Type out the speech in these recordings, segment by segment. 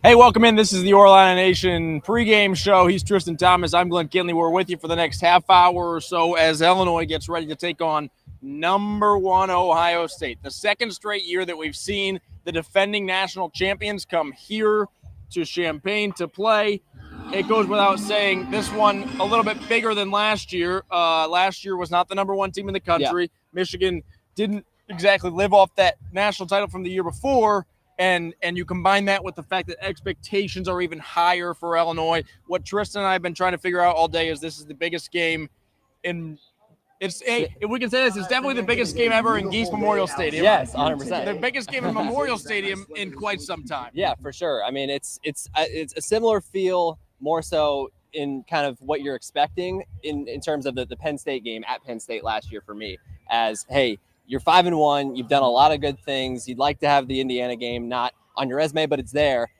Hey, welcome in. This is the Illini Nation pregame show. He's Tristan Thomas. I'm Glenn Kinley. We're with you for the next half hour or so as Illinois gets ready to take on number one Ohio State. The second straight year that we've seen the defending national champions come here to Champaign to play. It goes without saying, this one a little bit bigger than last year. Last year was not the number one team in the country. Yeah. Michigan didn't exactly live off that national title from the year before. And you combine that with the fact that expectations are even higher for Illinois. What Tristan and I have been trying to figure out all day is this is the biggest game in – if we can say this, it's definitely the biggest game ever in Geese Memorial Stadium. Yes, 100%. The biggest game in Memorial Stadium in quite some time. Yeah, for sure. I mean, it's a similar feel, more so in kind of what you're expecting in terms of the Penn State game at Penn State last year for me as, hey – you're 5-1. You've done a lot of good things. You'd like to have the Indiana game not on your resume, but it's there.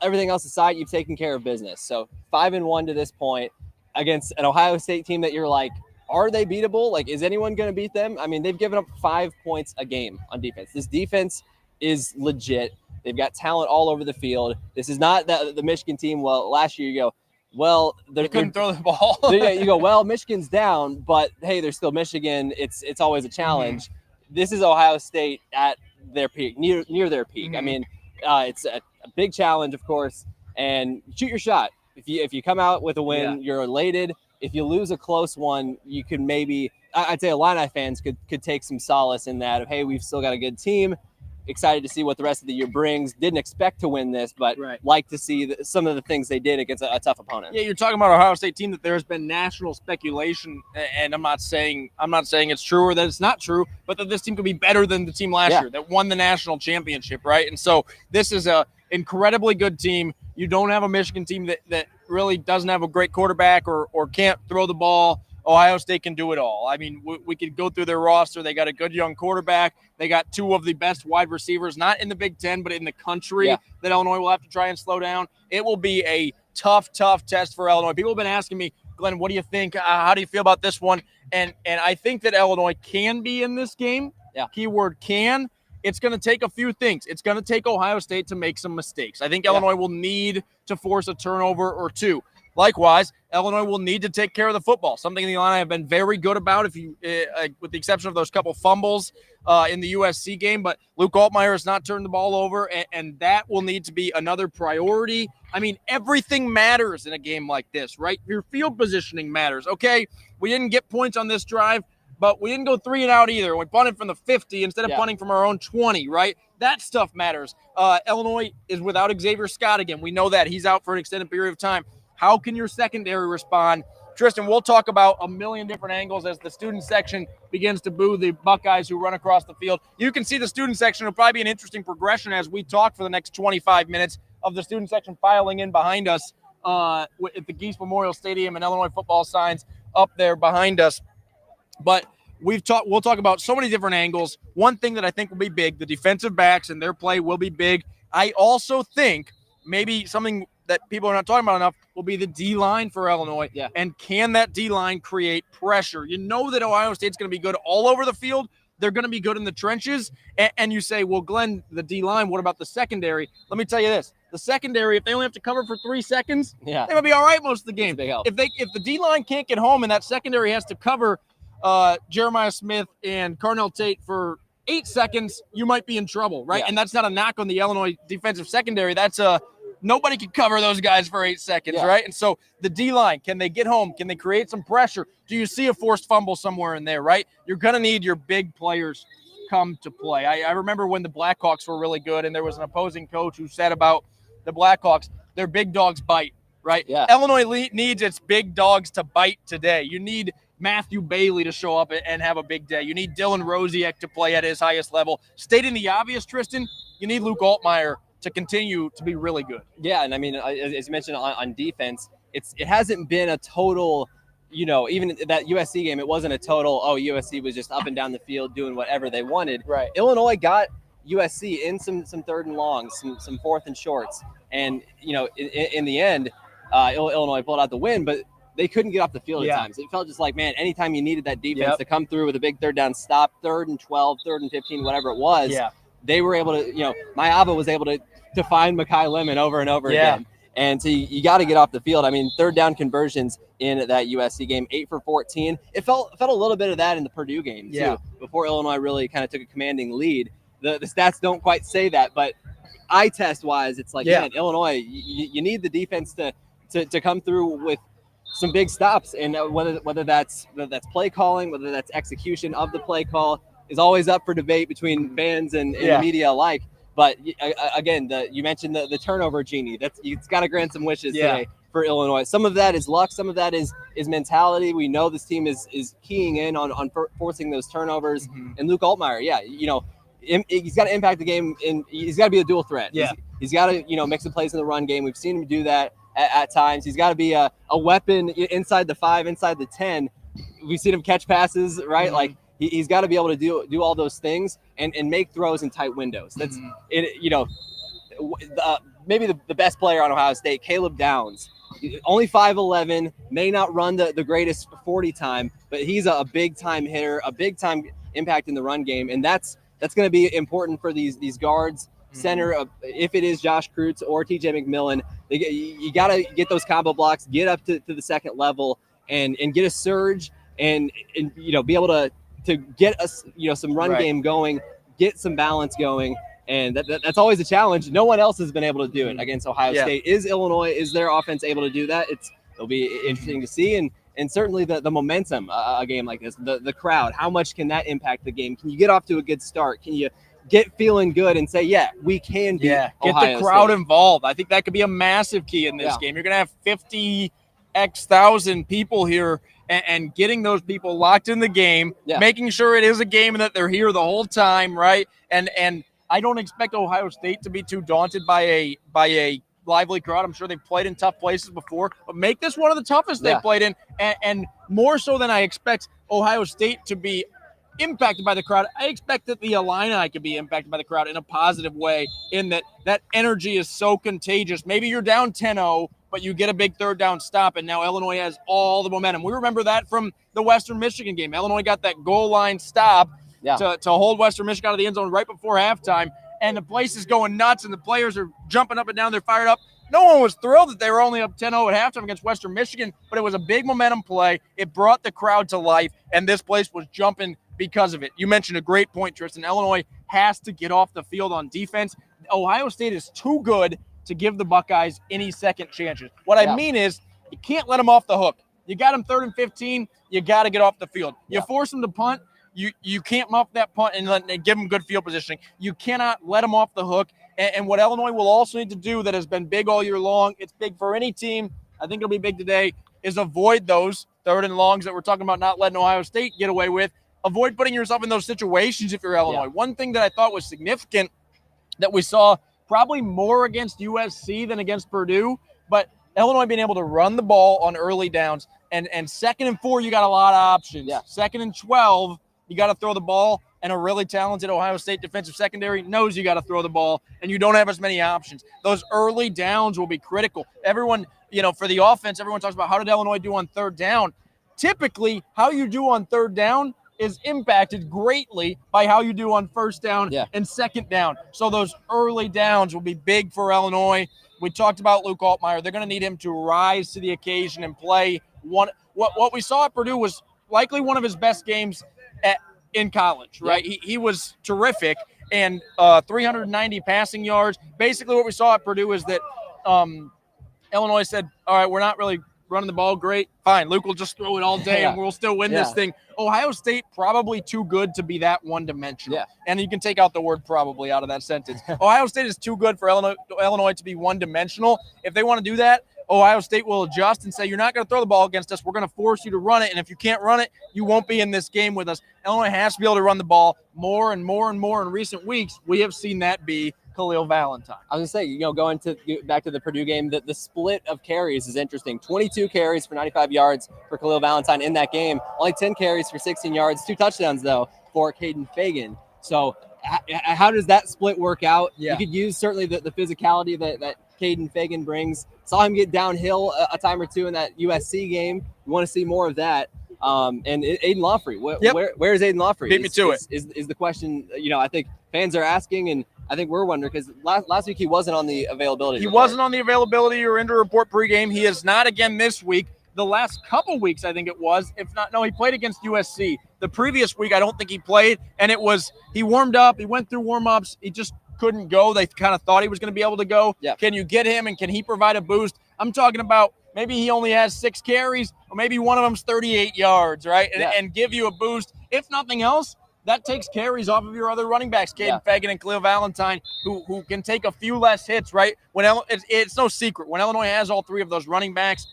Everything else aside, you've taken care of business. So 5-1 to this point against an Ohio State team that you're like, are they beatable? Like, is anyone going to beat them? I mean, they've given up 5 points a game on defense. This defense is legit. They've got talent all over the field. This is not the Michigan team. Well, last year you go, well, they couldn't throw the ball. You go, well, Michigan's down, but hey, they're still Michigan. It's always a challenge. Mm-hmm. This is Ohio State at their peak, near their peak. Mm-hmm. I mean, it's a big challenge, of course, and shoot your shot. If you come out with a win, you're elated. If you lose a close one, you can maybe I'd say Illini fans could take some solace in that of, hey, we've still got a good team. Excited to see what the rest of the year brings. Didn't expect to win this, but like to see some of the things they did against a tough opponent. Yeah, you're talking about Ohio State team that there has been national speculation, and I'm not saying it's true or that it's not true, but that this team could be better than the team last year that won the national championship, right? And so this is a incredibly good team. You don't have a Michigan team that really doesn't have a great quarterback or can't throw the ball. Ohio State can do it all. I mean, we could go through their roster. They got a good young quarterback. They got 2 of the best wide receivers, not in the Big Ten, but in the country that Illinois will have to try and slow down. It will be a tough test for Illinois. People have been asking me, Glenn, what do you think? How do you feel about this one? And I think that Illinois can be in this game. Yeah. Keyword can. It's going to take a few things. It's going to take Ohio State to make some mistakes. I think Illinois will need to force a turnover or 2. Likewise, Illinois will need to take care of the football, something the Illini have been very good about, with the exception of those couple fumbles in the USC game. But Luke Altmaier has not turned the ball over, and that will need to be another priority. I mean, everything matters in a game like this, right? Your field positioning matters. Okay, we didn't get points on this drive, but we didn't go 3 and out either. We punted from the 50 instead of punting from our own 20, right? That stuff matters. Illinois is without Xavier Scott again. We know that. He's out for an extended period of time. How can your secondary respond? Tristan, we'll talk about a million different angles as the student section begins to boo the Buckeyes who run across the field. You can see the student section. It'll probably be an interesting progression as we talk for the next 25 minutes of the student section filing in behind us at the Geese Memorial Stadium and Illinois football signs up there behind us. But we'll talk about so many different angles. One thing that I think will be big, the defensive backs and their play will be big. I also think maybe something that people are not talking about enough will be the D-line for Illinois. Yeah. And can that D-line create pressure? You know that Ohio State's going to be good all over the field. They're going to be good in the trenches. And you say, well, Glenn, the D-line, what about the secondary? Let me tell you this. The secondary, if they only have to cover for 3 seconds, they might be all right most of the game. If the D-line can't get home and that secondary has to cover Jeremiah Smith and Carnell Tate for 8 seconds, you might be in trouble, right? Yeah. And that's not a knock on the Illinois defensive secondary. That's nobody can cover those guys for 8 seconds, right? And so the D-line, can they get home? Can they create some pressure? Do you see a forced fumble somewhere in there, right? You're going to need your big players come to play. I remember when the Blackhawks were really good and there was an opposing coach who said about the Blackhawks, their big dogs bite, right? Yeah. Illinois needs its big dogs to bite today. You need Matthew Bailey to show up and have a big day. You need Dylan Rosiek to play at his highest level. Stating the obvious, Tristan, you need Luke Altmaier to continue to be really good. Yeah, and I mean, as you mentioned on defense, it hasn't been a total, even that USC game, it wasn't a total, USC was just up and down the field doing whatever they wanted. Right. Illinois got USC in some 3rd and longs, some 4th and shorts. And, in the end, Illinois pulled out the win, but they couldn't get off the field at times. It felt just like, man, anytime you needed that defense to come through with a big 3rd down stop, 3rd and 12, 3rd and 15, whatever it was, they were able to, Maava was able to to find Mekhi Lemon over and over again. And so you got to get off the field. I mean, third down conversions in that USC game, 8 for 14. It felt a little bit of that in the Purdue game too, before Illinois really kind of took a commanding lead. The stats don't quite say that, but eye test wise, it's like, man, Illinois, you need the defense to come through with some big stops, and whether that's play calling, whether that's execution of the play call, is always up for debate between fans and the media alike. But again, you mentioned the turnover genie. It's got to grant some wishes today for Illinois. Some of that is luck. Some of that is mentality. We know this team is keying in on forcing those turnovers. And Luke Altmaier, he's got to impact the game, and he's got to be a dual threat. He's got to make some plays in the run game. We've seen him do that at times. He's got to be a weapon inside the 5, inside the 10. We've seen him catch passes, right? Like he's got to be able to do all those things and make throws in tight windows. That's maybe the best player on Ohio State, Caleb Downs. Only 5'11", may not run the greatest 40 time, but he's a big time hitter, a big time impact in the run game, and that's going to be important for these guards. Center, if it is Josh Kreutz or TJ McMillan, you got to get those combo blocks, get up to the second level, and get a surge, and be able to get us some run game going, get some balance going, and that's always a challenge. No one else has been able to do it against Ohio State. Is their offense able to do that? It'll be interesting to see, and certainly the momentum a game like this, the crowd, how much can that impact the game? Can you get off to a good start? Can you get feeling good and say, we can beat Ohio the crowd State involved? I think that could be a massive key in this game. You're going to have 50,000 people here, and getting those people locked in the game, making sure it is a game and that they're here the whole time, right? And I don't expect Ohio State to be too daunted by a lively crowd. I'm sure they've played in tough places before, but make this one of the toughest they've played in, and more so than I expect Ohio State to be impacted by the crowd. I expect that the Illini could be impacted by the crowd in a positive way, in that energy is so contagious. Maybe you're down 10-0, but you get a big third down stop, and now Illinois has all the momentum. We remember that from the Western Michigan game. Illinois got that goal line stop to hold Western Michigan out of the end zone right before halftime, and the place is going nuts, and the players are jumping up and down. They're fired up. No one was thrilled that they were only up 10-0 at halftime against Western Michigan, but it was a big momentum play. It brought the crowd to life, and this place was jumping because of it. You mentioned a great point, Tristan. Illinois has to get off the field on defense. Ohio State is too good to give the Buckeyes any second chances. What I mean is, you can't let them off the hook. You got them 3rd and 15, you got to get off the field. You force them to punt, you can't muff that punt and give them good field positioning. You cannot let them off the hook. And what Illinois will also need to do, that has been big all year long, it's big for any team, I think it'll be big today, is avoid those 3rd and longs that we're talking about not letting Ohio State get away with. Avoid putting yourself in those situations if you're Illinois. One thing that I thought was significant that we saw probably more against USC than against Purdue, but Illinois being able to run the ball on early downs, and 2nd and 4, you got a lot of options. 2nd and 12, you got to throw the ball, and a really talented Ohio State defensive secondary knows you got to throw the ball, and you don't have as many options. Those early downs will be critical. Everyone, for the offense, everyone talks about how did Illinois do on 3rd down. Typically, how you do on 3rd down is impacted greatly by how you do on 1st down and 2nd down. So those early downs will be big for Illinois. We talked about Luke Altmaier. They're going to need him to rise to the occasion and play one. What we saw at Purdue was likely one of his best games in college, right? He was terrific, and 390 passing yards. Basically what we saw at Purdue is that Illinois said, all right, we're not really running the ball great. Fine, Luke will just throw it all day and we'll still win this thing. Ohio State probably too good to be that one-dimensional. And you can take out the word probably out of that sentence. Ohio State is too good for Illinois to be one-dimensional. If they want to do that, Ohio State will adjust and say, you're not going to throw the ball against us. We're going to force you to run it. And if you can't run it, you won't be in this game with us. Illinois has to be able to run the ball more and more and more in recent weeks. We have seen that be Khalil Valentine. I was going to say, going back to the Purdue game, the split of carries is interesting. 22 carries for 95 yards for Khalil Valentine in that game. Only 10 carries for 16 yards. 2 touchdowns, though, for Caden Fagan. So how does that split work out? You could use certainly the physicality that Caden Fagan brings. Saw him get downhill a time or two in that USC game. You want to see more of that. And Aiden Lawfrey, where is Aiden Lawfrey? Beat me to it. Is the question, I think fans are asking, and I think we're wondering because last week he wasn't on the availability. He wasn't on the availability or injury report pregame. He is not again this week. The last couple weeks, I think it was. If not, no, he played against USC. The previous week, I don't think he played, and it was he warmed up. He went through warm-ups. He just couldn't go. They kind of thought he was going to be able to go. Yeah. Can you get him, and can he provide a boost? I'm talking about maybe he only has 6 carries, or maybe one of them's 38 yards, right, and give you a boost. If nothing else, that takes carries off of your other running backs, Caden Fagan and Khalil Valentine, who can take a few less hits, right? It's no secret. When Illinois has all 3 of those running backs,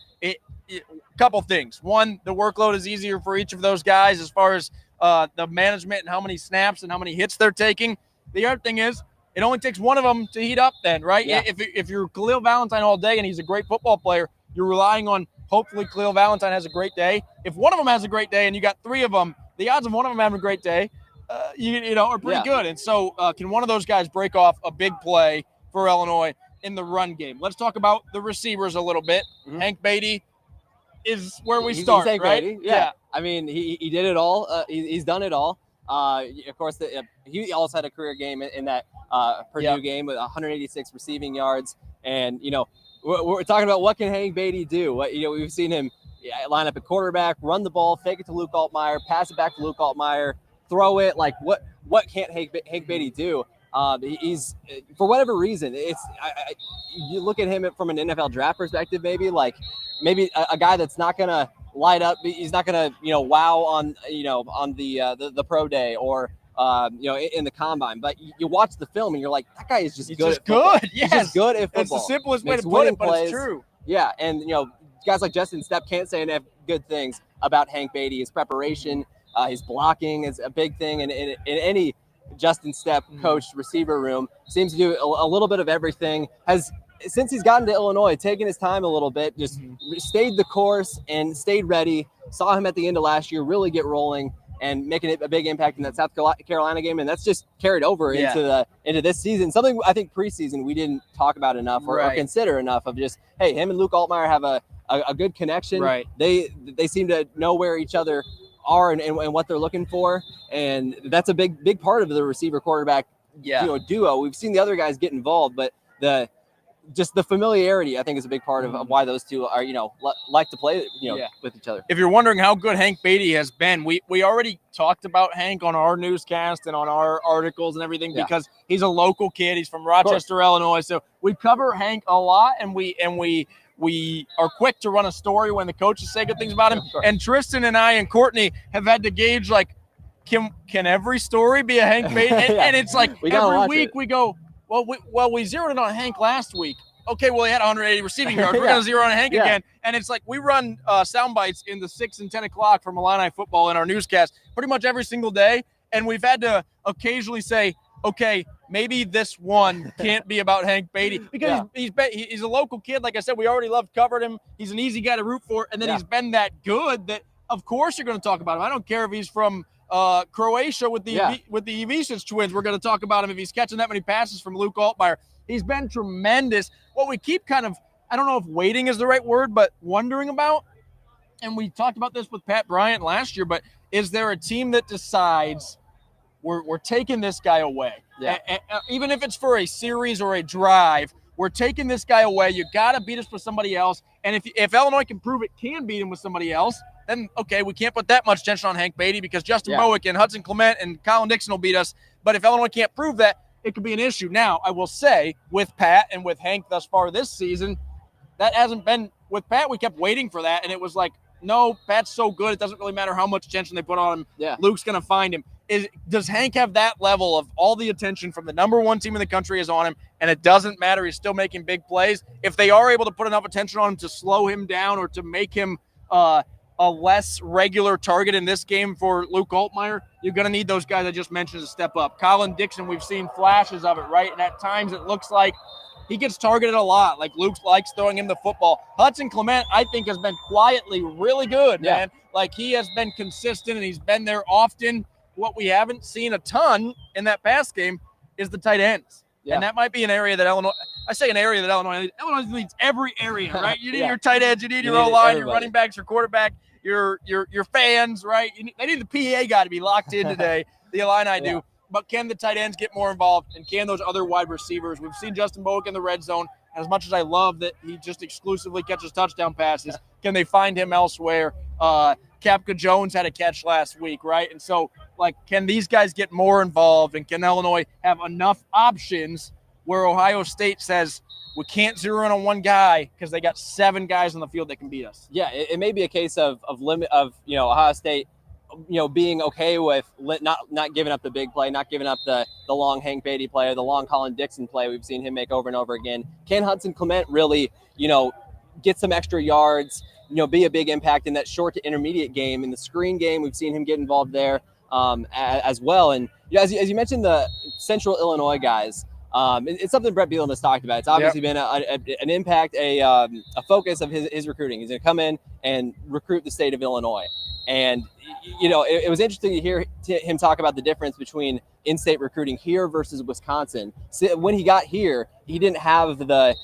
couple things. One, the workload is easier for each of those guys as far as the management and how many snaps and how many hits they're taking. The other thing is it only takes one of them to heat up then, right? Yeah. If you're Khalil Valentine all day and he's a great football player, you're relying on hopefully Khalil Valentine has a great day. If one of them has a great day and you got 3 of them, the odds of one of them having a great day are pretty good. And so can one of those guys break off a big play for Illinois in the run game? Let's talk about the receivers a little bit. Mm-hmm. Hank Beatty is where we start, right? Beatty. Yeah. I mean, he did it all. He's done it all. Of course, he also had a career game in that Purdue game with 186 receiving yards. And, we're talking about what can Hank Beatty do. We've seen him line up at quarterback, run the ball, fake it to Luke Altmaier, pass it back to Luke Altmaier, throw it. Like, what can't Hank Beatty do? He's for whatever reason, you look at him from an NFL draft perspective, maybe a guy that's not gonna light up. He's not gonna wow on the pro day or in the combine. But you watch the film and you're like, that guy is just good. Just good. Yes. He's just good at football. It's the simplest way Makes to put it, but plays. it's true. Yeah, and guys like Justin Stepp can't say enough good things about Hank Beatty. His preparation, his blocking is a big thing, and in any Justin Stepp coached receiver room, seems to do a little bit of everything. Has, since he's gotten to Illinois, taken his time a little bit, just stayed the course and stayed ready. Saw him at the end of last year really get rolling and making a big impact in that South Carolina game, and that's just carried over into this season. Something I think preseason we didn't talk about enough or consider enough of just, hey, him and Luke Altmaier have a good connection. Right. They seem to know where each other are and what they're looking for, and that's a big part of the receiver quarterback duo. We've seen the other guys get involved, but the familiarity I think is a big part of why those two are like to play with each other. If you're wondering how good Hank Beatty has been, we already talked about Hank on our newscast and on our articles and everything because he's a local kid. He's from Rochester, Illinois, so we cover Hank a lot, and we are quick to run a story when the coaches say good things about him. And Tristan and I and Courtney have had to gauge, like, can every story be a Hank Beatty? And it's like every week we go, we zeroed in on Hank last week. Okay, well, he had 180 receiving yards. We're going to zero in on Hank again. And it's like we run sound bites in the 6 and 10 o'clock from Illini football in our newscast pretty much every single day. And we've had to occasionally say, okay, maybe this one can't be about Hank Beatty because he's a local kid. Like I said, we already loved covering him. He's an easy guy to root for. And then he's been that good that, of course, you're going to talk about him. I don't care if he's from Croatia with the Ivicic twins. We're going to talk about him if he's catching that many passes from Luke Altmaier. He's been tremendous. What we keep kind of, I don't know if waiting is the right word, but wondering about, and we talked about this with Pat Bryant last year, but is there a team that decides we're taking this guy away? Even if it's for a series or a drive, we're taking this guy away. You got to beat us with somebody else. And if Illinois can prove it can beat him with somebody else, then, okay, we can't put that much tension on Hank Beatty because Justin Bowick and Hudson Clement and Colin Dixon will beat us. But if Illinois can't prove that, it could be an issue. Now, I will say, with Pat and with Hank thus far this season, that hasn't been – with Pat, we kept waiting for that, and it was like, no, Pat's so good, it doesn't really matter how much attention they put on him. Yeah. Luke's going to find him. Does Hank have that level of all the attention from the number one team in the country is on him, and it doesn't matter, he's still making big plays? If they are able to put enough attention on him to slow him down or to make him a less regular target in this game for Luke Altmaier, you're going to need those guys I just mentioned to step up. Colin Dixon, we've seen flashes of it, right? And at times it looks like he gets targeted a lot. Like Luke likes throwing him the football. Hudson Clement, I think, has been quietly really good, man. Like he has been consistent and he's been there often. What we haven't seen a ton in that pass game is the tight ends. Yeah. And that might be an area that Illinois needs every area, right? You need your tight ends, you need your O-line, your running backs, your quarterback, your fans, right? They need the PA guy to be locked in today. The Illini do. but can the tight ends get more involved, and can those other wide receivers? We've seen Justin Bowick in the red zone. As much as I love that he just exclusively catches touchdown passes, can they find him elsewhere? Kapka Jones had a catch last week, right? And so, like, can these guys get more involved, and can Illinois have enough options where Ohio State says, we can't zero in on one guy because they got 7 guys on the field that can beat us? Yeah, it may be a case of Ohio State, being okay with not giving up the big play, not giving up the long Hank Beatty play or the long Colin Dixon play we've seen him make over and over again. Can Hudson Clement really, get some extra yards, be a big impact in that short to intermediate game? In the screen game, we've seen him get involved there as well. And as you mentioned, the Central Illinois guys, it's something Brett Bielema has talked about. It's obviously been an impact, a focus of his recruiting. He's going to come in and recruit the state of Illinois. And, it was interesting to hear him talk about the difference between in-state recruiting here versus Wisconsin. So when he got here, he didn't have the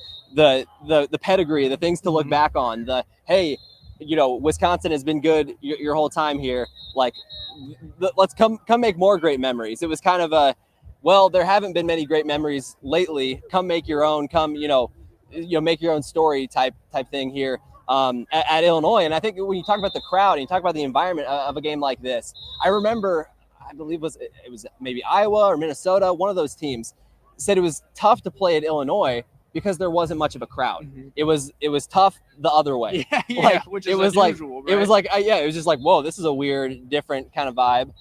pedigree, the things to look back on. Wisconsin has been good your whole time here. Like, let's come make more great memories. It was kind of there haven't been many great memories lately. Come make your own. Come, make your own story type thing here at Illinois. And I think when you talk about the crowd and you talk about the environment of a game like this, I remember, I believe it was maybe Iowa or Minnesota, one of those teams said it was tough to play at Illinois because there wasn't much of a crowd. It was tough the other way. Which is unusual, right? It was like it was just like, whoa, this is a weird, different kind of vibe.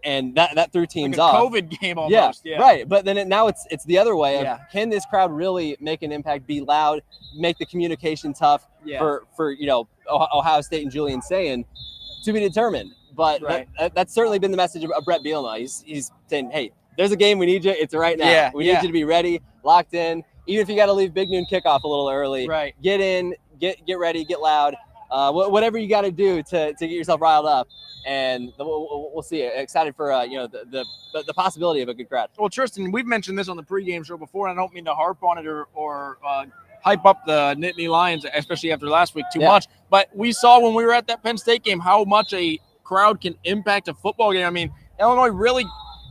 And that threw teams like a off. COVID game almost. Yeah. Right. But then now it's the other way. Can this crowd really make an impact, be loud, make the communication tough for Ohio State and Julian Sayin? To be determined. But that's certainly been the message of Brett Bielema. He's saying, hey, there's a game, we need you. It's right now. We need you to be ready, locked in. Even if you got to leave big noon kickoff a little early, get in, get ready, get loud. Whatever you got to do to get yourself riled up. And we'll see. Excited for the possibility of a good crowd. Well, Tristan, we've mentioned this on the pregame show before, and I don't mean to harp on it or hype up the Nittany Lions, especially after last week, too much. But we saw when we were at that Penn State game how much a crowd can impact a football game. I mean, Illinois really,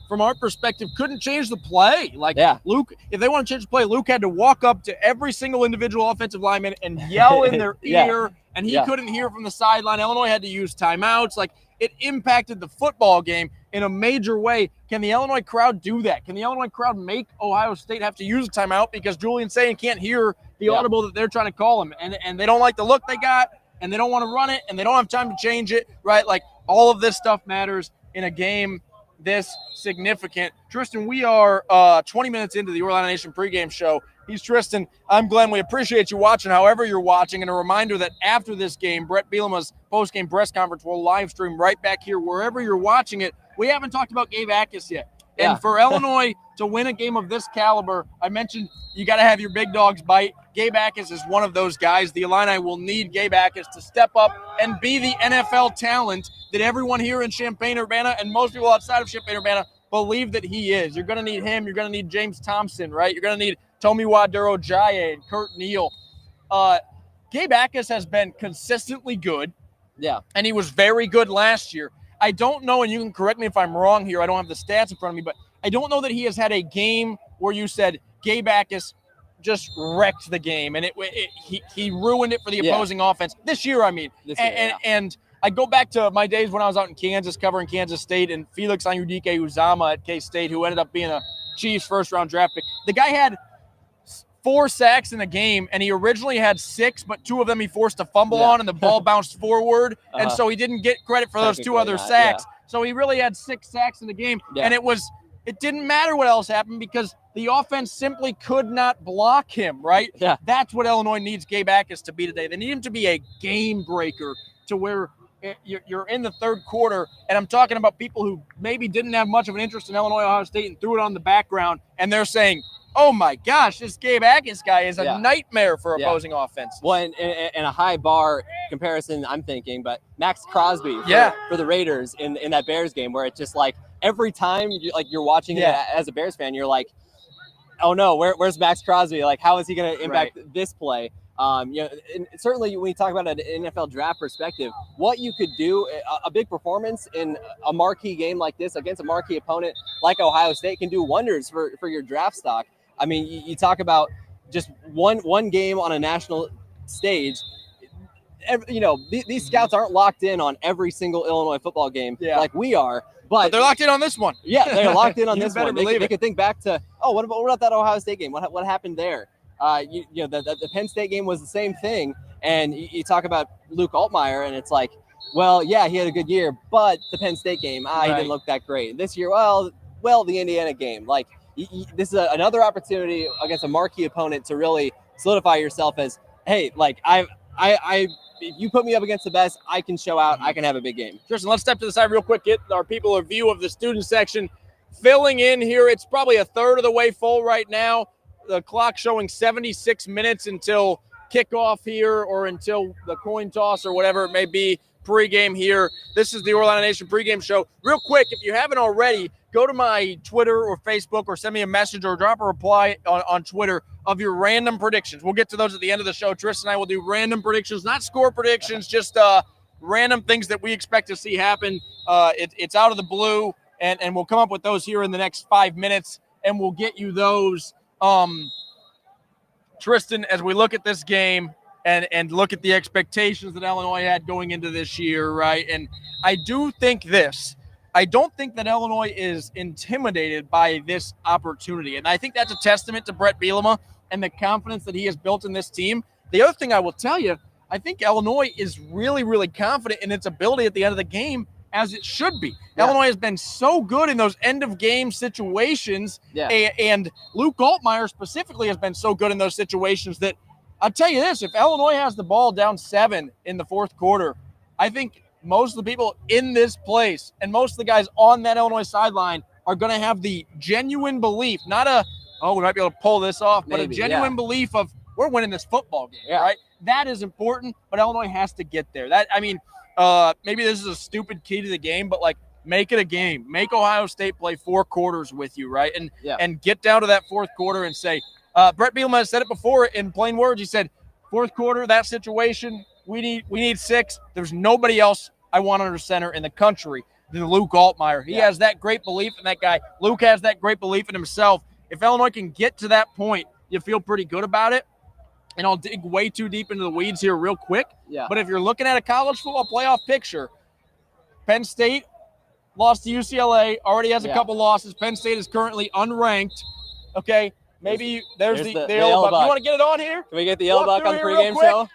from our perspective, couldn't change the play. Luke, if they want to change the play, Luke had to walk up to every single individual offensive lineman and yell in their ear, and he couldn't hear from the sideline. Illinois had to use timeouts. It impacted the football game in a major way. Can the Illinois crowd do that? Can the Illinois crowd make Ohio State have to use a timeout because Julian Sayin can't hear the audible that they're trying to call him, and they don't like the look they got, and they don't want to run it, and they don't have time to change it, right? All of this stuff matters in a game this significant. Tristan, we are 20 minutes into the Orlando Nation pregame show. He's Tristan. I'm Glenn. We appreciate you watching however you're watching. And a reminder that after this game, Brett Bielema's postgame press conference will live stream right back here wherever you're watching it. We haven't talked about Gabe Akis yet. And for Illinois to win a game of this caliber, I mentioned you got to have your big dogs bite. Gabe Akis is one of those guys. The Illini will need Gabe Akis to step up and be the NFL talent that everyone here in Champaign-Urbana and most people outside of Champaign-Urbana believe that he is. You're going to need him. You're going to need James Thompson, right? You're going to need Tomiwa Duro-Jaye and Kurt Neal. Gabe Akis has been consistently good. And he was very good last year. I don't know, and you can correct me if I'm wrong here. I don't have the stats in front of me, but I don't know that he has had a game where you said Gabe Akis just wrecked the game and he ruined it for the opposing offense. This year, I mean. And I go back to my days when I was out in Kansas covering Kansas State and Felix Anyudike-Uzama at K-State, who ended up being a Chiefs first-round draft pick. The guy had 4 sacks in a game, and he originally had 6, but 2 of them he forced a fumble on, and the ball bounced forward, and so he didn't get credit for those 2 other sacks. So he really had 6 sacks in the game, and it didn't matter what else happened because the offense simply could not block him, right? That's what Illinois needs Gabe Akis to be today. They need him to be a game breaker to where you're in the third quarter, and I'm talking about people who maybe didn't have much of an interest in Illinois, Ohio State, and threw it on the background, and they're saying, oh my gosh, this Gabe Akis guy is a nightmare for opposing offense. Well, and a high bar comparison, I'm thinking, but Max Crosby for the Raiders in that Bears game, where it's just like every time you're watching it as a Bears fan, you're like, oh no, where's Max Crosby? Like, how is he going to impact this play? And certainly when you talk about an NFL draft perspective, what you could do, a big performance in a marquee game like this against a marquee opponent like Ohio State can do wonders for your draft stock. I mean, you talk about just one game on a national stage. These scouts aren't locked in on every single Illinois football game like we are. But they're locked in on this one. Yeah, they're locked in on this one. They could think back to, what about that Ohio State game? What happened there? The Penn State game was the same thing. And you talk about Luke Altmaier, and it's like, well, yeah, he had a good year, but the Penn State game, he didn't look that great. This year, well, the Indiana game. Like, this is another opportunity against a marquee opponent to really solidify yourself as, hey, like, if you put me up against the best, I can show out. I can have a big game. Tristan, let's step to the side real quick. Get our people a view of the student section filling in here. It's probably a third of the way full right now. The clock showing 76 minutes until kickoff here, or until the coin toss, or whatever it may be. Pregame here. This is the Illini Nation pregame show. Real quick, if you haven't already, go to my Twitter or Facebook, or send me a message or drop a reply on Twitter of your random predictions. We'll get to those at the end of the show. Tristan and I will do random predictions, not score predictions, just random things that we expect to see happen. It's out of the blue, and we'll come up with those here in the next 5 minutes, and we'll get you those. Tristan, as we look at this game and look at the expectations that Illinois had going into this year, right? And I do think this. I don't think that Illinois is intimidated by this opportunity. And I think that's a testament to Brett Bielema and the confidence that he has built in this team. The other thing I will tell you, I think Illinois is really, really confident in its ability at the end of the game, as it should be. Yeah. Illinois has been so good in those end-of-game situations, and Luke Altmaier specifically has been so good in those situations that I'll tell you this, if Illinois has the ball down 7 in the fourth quarter, I think most of the people in this place and most of the guys on that Illinois sideline are going to have the genuine belief, not we might be able to pull this off, but a genuine belief of we're winning this football game, right? That is important, but Illinois has to get there. Maybe this is a stupid key to the game, but like, make it a game. Make Ohio State play 4 quarters with you, right? And get down to that fourth quarter and say, Brett Bielema has said it before in plain words. He said, fourth quarter, that situation, we need 6. There's nobody else I want under center in the country than Luke Altmaier. He has that great belief in that guy. Luke has that great belief in himself. If Illinois can get to that point, you feel pretty good about it. And I'll dig way too deep into the weeds here real quick. Yeah. But if you're looking at a college football playoff picture, Penn State lost to UCLA, already has a couple losses. Penn State is currently unranked. Okay, maybe there's the yellow buck. You want to get it on here? Can we get the yellow buck on the pregame show?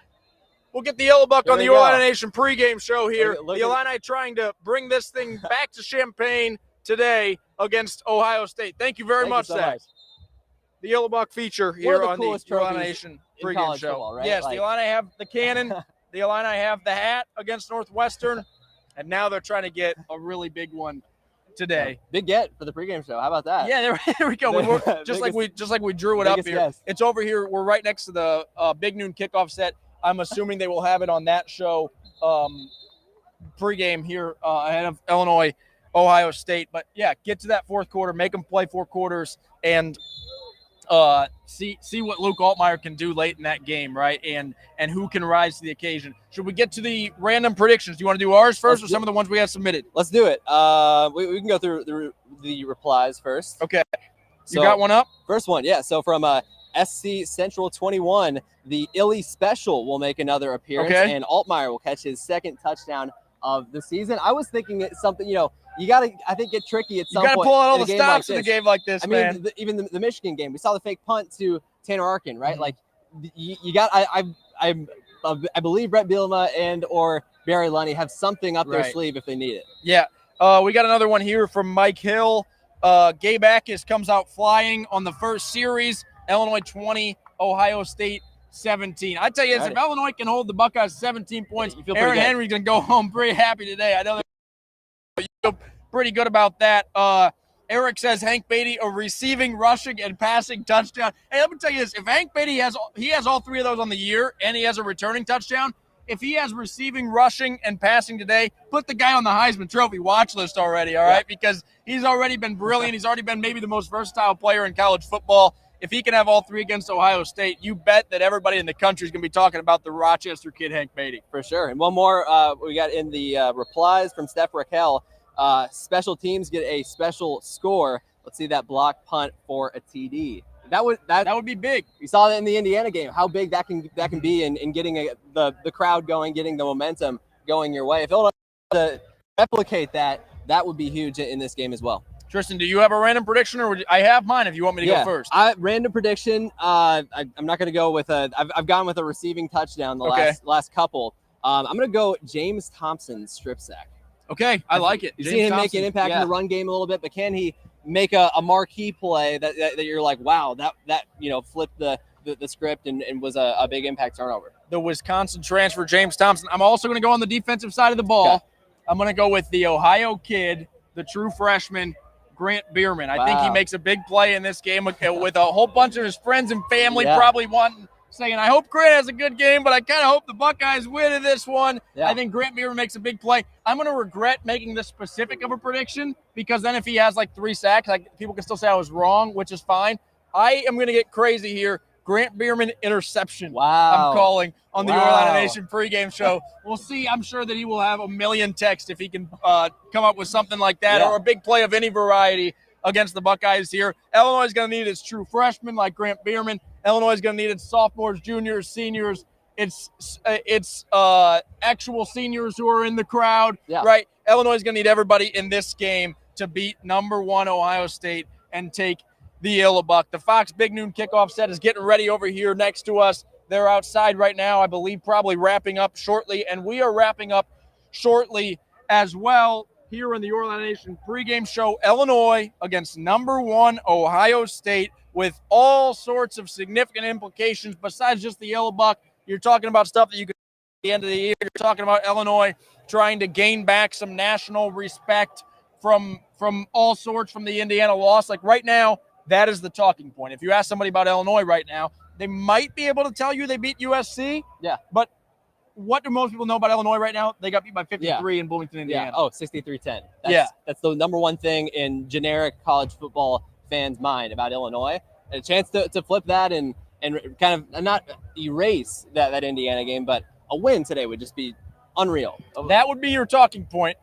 We'll get the yellow buck on the Illini Nation pregame show here. The Illini trying to bring this thing back to Champaign today against Ohio State. Thank you very much, Zach. The yellow buck feature here on the Illini Nation pregame show. Football, right? Yes, the Illini have the cannon. The Illini have the hat against Northwestern, and now they're trying to get a really big one today. Big get for the pregame show. How about that? Yeah, there we go. Just like we drew it up here. Guess. It's over here. We're right next to the big noon kickoff set. I'm assuming they will have it on that show pregame here ahead of Illinois, Ohio State. But yeah, get to that fourth quarter, make them play 4 quarters, and see what Luke Altmaier can do late in that game, right? And who can rise to the occasion. Should we get to the random predictions? Do you want to do ours first, or some of the ones we have submitted? Let's do it. We can go through the replies first. Okay. You got one up? First one, yeah. So from SC Central 21, the Illy Special will make another appearance, and Altmaier will catch his 2nd touchdown of the season. I was thinking it's something, you got to, I think, get tricky at some point. You got to pull out all the stops in a game like this, man. I mean, even the Michigan game, we saw the fake punt to Tanner Arkin, right? Mm-hmm. Like, you got, I believe Brett Bielema and or Barry Lunny have something up their sleeve if they need it. Yeah. We got another one here from Mike Hill. Gabe Akis comes out flying on the first series. Illinois 20, Ohio State 17. I tell you this, if Illinois can hold the Buckeyes 17 points, Aaron Henry's going to go home pretty happy today. I know you feel pretty good about that. Eric says Hank Beatty a receiving, rushing, and passing touchdown. Hey, let me tell you this. If Hank Beatty has all 3 of those on the year and he has a returning touchdown, if he has receiving, rushing, and passing today, put the guy on the Heisman Trophy watch list already, all right? Because he's already been brilliant. He's already been maybe the most versatile player in college football. if he can have all three against Ohio State, you bet that everybody in the country is going to be talking about the Rochester kid, Hank Beatty. For sure. And one more we got in the replies from Steph Raquel. Special teams get a special score. Let's see that block punt for a TD. That would be big. You saw that in the Indiana game, how big that can be in getting the crowd going, getting the momentum going your way. If Illinois to replicate that would be huge in this game as well. Tristan, do you have a random prediction, or I have mine if you want me to go first? Random prediction. I'm not going to go with I've gone with a receiving touchdown the last couple. I'm going to go James Thompson strip sack. Okay, I like it. You've seen him make an impact in the run game a little bit, but can he make a marquee play that you're like, wow, that flipped the script and was a big impact turnover? The Wisconsin transfer, James Thompson. I'm also going to go on the defensive side of the ball. Okay. I'm going to go with the Ohio kid, the true freshman, Grant Bierman. I think he makes a big play in this game with a whole bunch of his friends and family probably saying, I hope Grant has a good game, but I kind of hope the Buckeyes win in this one. Yeah. I think Grant Bierman makes a big play. I'm going to regret making this specific of a prediction because then if he has like 3 sacks, people can still say I was wrong, which is fine. I am going to get crazy here. Grant Bierman interception. Wow. I'm calling on the Illini Nation pregame show. We'll see. I'm sure that he will have a million texts if he can come up with something like that or a big play of any variety against the Buckeyes here. Illinois is going to need its true freshmen like Grant Bierman. Illinois is going to need its sophomores, juniors, seniors. It's actual seniors who are in the crowd, right? Illinois is going to need everybody in this game to beat number 1 Ohio State and take the Illinois. The Fox Big Noon kickoff set is getting ready over here next to us. They're outside right now, I believe, probably wrapping up shortly, and we are wrapping up shortly as well here in the Illini Nation pregame show. Illinois against number 1 Ohio State with all sorts of significant implications besides just the Yellow Buck. You're talking about stuff that you could at the end of the year. You're talking about Illinois trying to gain back some national respect from all sorts from the Indiana loss. Like right now, that is the talking point. If you ask somebody about Illinois right now, they might be able to tell you they beat USC. Yeah. But what do most people know about Illinois right now? They got beat by 53 in Bloomington, Indiana. Yeah. Oh, 63-10. That's the number one thing in generic college football fans' mind about Illinois. And a chance to flip that and kind of not erase that Indiana game, but a win today would just be unreal. That would be your talking point.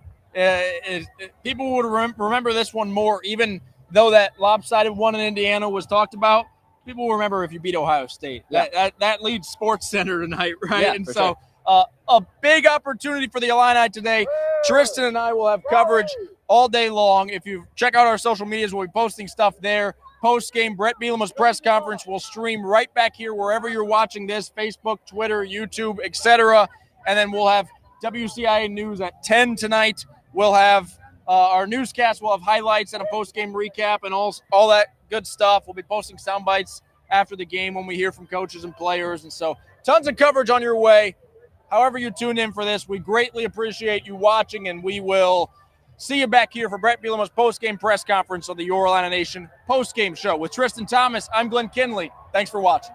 People would remember this one more, even though that lopsided one in Indiana was talked about. People will remember if you beat Ohio State. Yeah. That leads Sports Center tonight, right? Yeah, and so a big opportunity for the Illini today. Tristan and I will have coverage all day long. If you check out our social medias, we'll be posting stuff there. Post-game, Brett Bielema's press conference will stream right back here wherever you're watching this, Facebook, Twitter, YouTube, etc. And then we'll have WCIA News at 10 tonight. We'll have our newscast. We'll have highlights and a post-game recap and all that good stuff. We'll be posting sound bites after the game when we hear from coaches and players. And so tons of coverage on your way. However you tune in for this, we greatly appreciate you watching, and we will see you back here for Brett Bielema's post-game press conference on the Your Illini Nation post-game show. With Tristan Thomas, I'm Glenn Kinley. Thanks for watching.